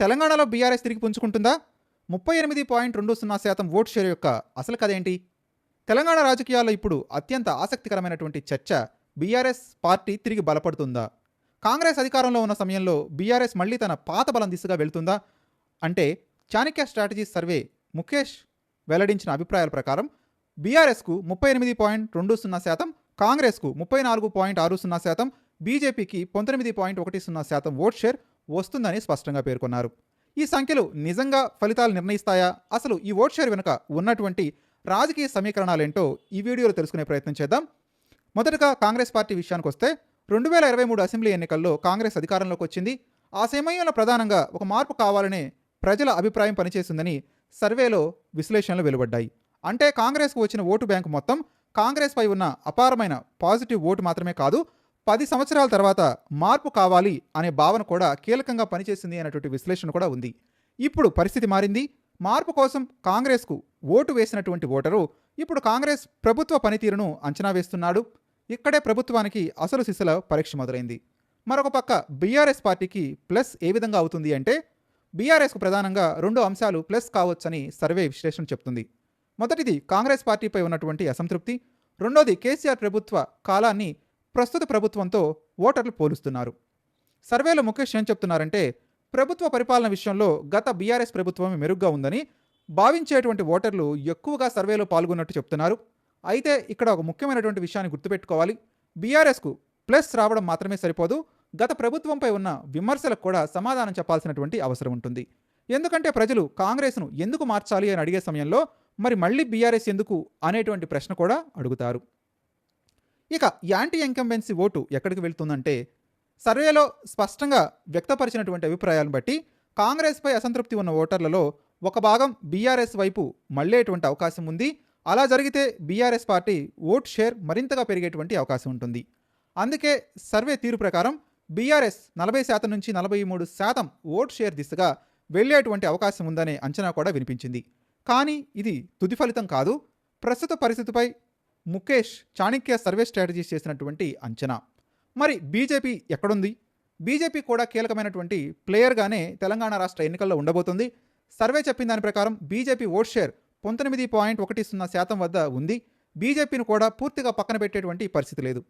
తెలంగాణలో బీఆర్ఎస్ తిరిగి పుంజుకుంటుందా? 38.20% vote share యొక్క అసలు కథేంటి? తెలంగాణ రాజకీయాల్లో ఇప్పుడు అత్యంత ఆసక్తికరమైనటువంటి చర్చ, బీఆర్ఎస్ పార్టీ తిరిగి బలపడుతుందా? కాంగ్రెస్ అధికారంలో ఉన్న సమయంలో బీఆర్ఎస్ మళ్ళీ తన పాత బలం దిశగా వెళ్తుందా? అంటే చాణక్య స్ట్రాటజీస్ సర్వే ముఖేష్ వెల్లడించిన అభిప్రాయాల ప్రకారం బీఆర్ఎస్కు 38.20%, కాంగ్రెస్కు 34.60%, బీజేపీకి 19.10% ఓట్ షేర్ వస్తుందని స్పష్టంగా పేర్కొన్నారు. ఈ సంఖ్యలు నిజంగా ఫలితాలు నిర్ణయిస్తాయా? అసలు ఈ ఓట్ షేర్ వెనుక ఉన్నటువంటి రాజకీయ సమీకరణాలేంటో ఈ వీడియోలో తెలుసుకునే ప్రయత్నం చేద్దాం. మొదటగా కాంగ్రెస్ పార్టీ విషయానికి వస్తే 2023 అసెంబ్లీ ఎన్నికల్లో కాంగ్రెస్ అధికారంలోకి వచ్చింది. ఆ సమయంలో ప్రధానంగా ఒక మార్పు కావాలనే ప్రజల అభిప్రాయం పనిచేసిందని సర్వేలో విశ్లేషణలు వెలువడ్డాయి. అంటే కాంగ్రెస్కు వచ్చిన ఓటు బ్యాంకు మొత్తం కాంగ్రెస్పై ఉన్న అపారమైన పాజిటివ్ ఓటు మాత్రమే కాదు, 10 సంవత్సరాల తర్వాత మార్పు కావాలి అనే భావన కూడా కీలకంగా పనిచేసింది అనేటువంటి విశ్లేషణ కూడా ఉంది. ఇప్పుడు పరిస్థితి మారింది. మార్పు కోసం కాంగ్రెస్కు ఓటు వేసినటువంటి ఓటరు ఇప్పుడు కాంగ్రెస్ ప్రభుత్వ పనితీరును అంచనా వేస్తున్నాడు. ఇక్కడే ప్రభుత్వానికి అసలు సిసల పరీక్ష మొదలైంది. మరొక పక్క బీఆర్ఎస్ పార్టీకి ప్లస్ ఏ విధంగా అవుతుంది అంటే, బీఆర్ఎస్కు ప్రధానంగా 2 అంశాలు ప్లస్ కావచ్చని సర్వే విశ్లేషణ చెప్తుంది. మొదటిది కాంగ్రెస్ పార్టీపై ఉన్నటువంటి అసంతృప్తి, రెండోది కేసీఆర్ ప్రభుత్వ కాలాన్ని ప్రస్తుత ప్రభుత్వంతో ఓటర్లు పోలుస్తున్నారు. సర్వేలో ముఖేష్ ఏం చెప్తున్నారంటే, ప్రభుత్వ పరిపాలన విషయంలో గత బీఆర్ఎస్ ప్రభుత్వం మెరుగ్గా ఉందని భావించేటువంటి ఓటర్లు ఎక్కువగా సర్వేలో పాల్గొన్నట్టు చెప్తున్నారు. అయితే ఇక్కడ ఒక ముఖ్యమైనటువంటి విషయాన్ని గుర్తుపెట్టుకోవాలి. బీఆర్ఎస్కు ప్లస్ రావడం మాత్రమే సరిపోదు, గత ప్రభుత్వంపై ఉన్న విమర్శలకు కూడా సమాధానం చెప్పాల్సినటువంటి అవసరం ఉంటుంది. ఎందుకంటే ప్రజలు కాంగ్రెస్ను ఎందుకు మార్చాలి అని అడిగే సమయంలో మరి మళ్ళీ బీఆర్ఎస్ ఎందుకు అనేటువంటి ప్రశ్న కూడా అడుగుతారు. ఇక యాంటీ ఇన్కంబెన్సీ ఓటు ఎక్కడికి వెళ్తుందంటే, సర్వేలో స్పష్టంగా వ్యక్తపరిచినటువంటి అభిప్రాయాలను బట్టి కాంగ్రెస్పై అసంతృప్తి ఉన్న ఓటర్లలో ఒక భాగం బీఆర్ఎస్ వైపు మళ్ళేటువంటి అవకాశం ఉంది. అలా జరిగితే బీఆర్ఎస్ పార్టీ ఓట్ షేర్ మరింతగా పెరిగేటువంటి అవకాశం ఉంటుంది. అందుకే సర్వే తీరు ప్రకారం బీఆర్ఎస్ 40% నుంచి 43% ఓట్ షేర్ దిశగా వెళ్ళేటువంటి అవకాశం ఉందనే అంచనా కూడా వినిపించింది. కానీ ఇది తుది ఫలితం కాదు, ప్రస్తుత పరిస్థితిపై ముఖేష్ చాణక్య సర్వే స్ట్రాటజీస్ చేసినటువంటి అంచనా. మరి బీజేపీ ఎక్కడుంది? బీజేపీ కూడా కీలకమైనటువంటి ప్లేయర్గానే తెలంగాణ రాష్ట్ర ఎన్నికల్లో ఉండబోతుంది. సర్వే చెప్పిన దాని ప్రకారం బీజేపీ ఓట్ షేర్ 19.10% వద్ద ఉంది. బీజేపీని కూడా పూర్తిగా పక్కన పెట్టేటువంటి పరిస్థితి లేదు.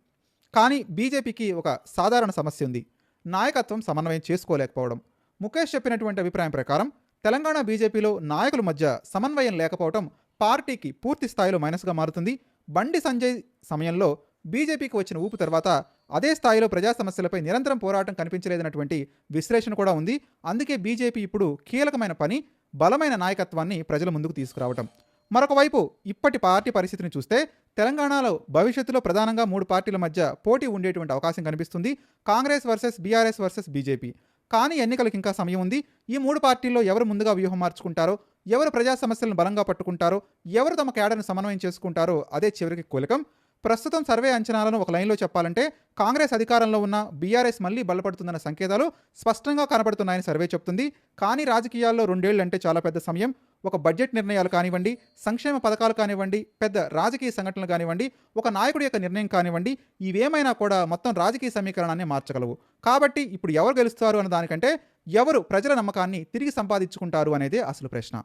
కానీ బీజేపీకి ఒక సాధారణ సమస్య ఉంది, నాయకత్వం సమన్వయం చేసుకోలేకపోవడం. ముఖేష్ చెప్పినటువంటి అభిప్రాయం ప్రకారం తెలంగాణ బీజేపీలో నాయకుల మధ్య సమన్వయం లేకపోవడం పార్టీకి పూర్తి స్థాయిలో మైనస్గా మారుతుంది. బండి సంజయ్ సమయంలో బీజేపీకి వచ్చిన ఊపు తర్వాత అదే స్థాయిలో ప్రజా సమస్యలపై నిరంతరం పోరాటం కనిపించలేదన్నటువంటి విశ్లేషణ కూడా ఉంది. అందుకే బీజేపీ ఇప్పుడు కీలకమైన పని బలమైన నాయకత్వాన్ని ప్రజల ముందుకు తీసుకురావటం. మరొక వైపు ఇప్పటి పార్టీ పరిస్థితిని చూస్తే తెలంగాణలో భవిష్యత్తులో ప్రధానంగా 3 పార్టీల మధ్య పోటీ ఉండేటువంటి అవకాశం కనిపిస్తుంది. Congress versus BRS versus BJP. కానీ ఎన్నికలకు ఇంకా సమయం ఉంది. ఈ 3 పార్టీల్లో ఎవరు ముందుగా వ్యూహం మార్చుకుంటారో, ఎవరు ప్రజా సమస్యలను బలంగా పట్టుకుంటారో, ఎవరు తమ కేడర్ను సమన్వయం చేసుకుంటారో అదే చివరికి కీలకం. ప్రస్తుతం సర్వే అంచనాలను ఒక లైన్లో చెప్పాలంటే కాంగ్రెస్ అధికారంలో ఉన్న బీఆర్ఎస్ మళ్లీ బలపడుతుందన్న సంకేతాలు స్పష్టంగా కనబడుతున్నాయని సర్వే చెప్తుంది. కానీ రాజకీయాల్లో 2 ఏళ్లు అంటే చాలా పెద్ద సమయం. ఒక బడ్జెట్ నిర్ణయాలు కానివ్వండి, సంక్షేమ పథకాలు కానివ్వండి, పెద్ద రాజకీయ సంఘటనలు కానివ్వండి, ఒక నాయకుడి యొక్క నిర్ణయం కానివ్వండి, ఇవేమైనా కూడా మొత్తం రాజకీయ సమీకరణాన్ని మార్చగలవు. కాబట్టి ఇప్పుడు ఎవరు గెలుస్తారు అన్న దానికంటే ఎవరు ప్రజల నమ్మకాన్ని తిరిగి సంపాదించుకుంటారు అనేదే అసలు ప్రశ్న.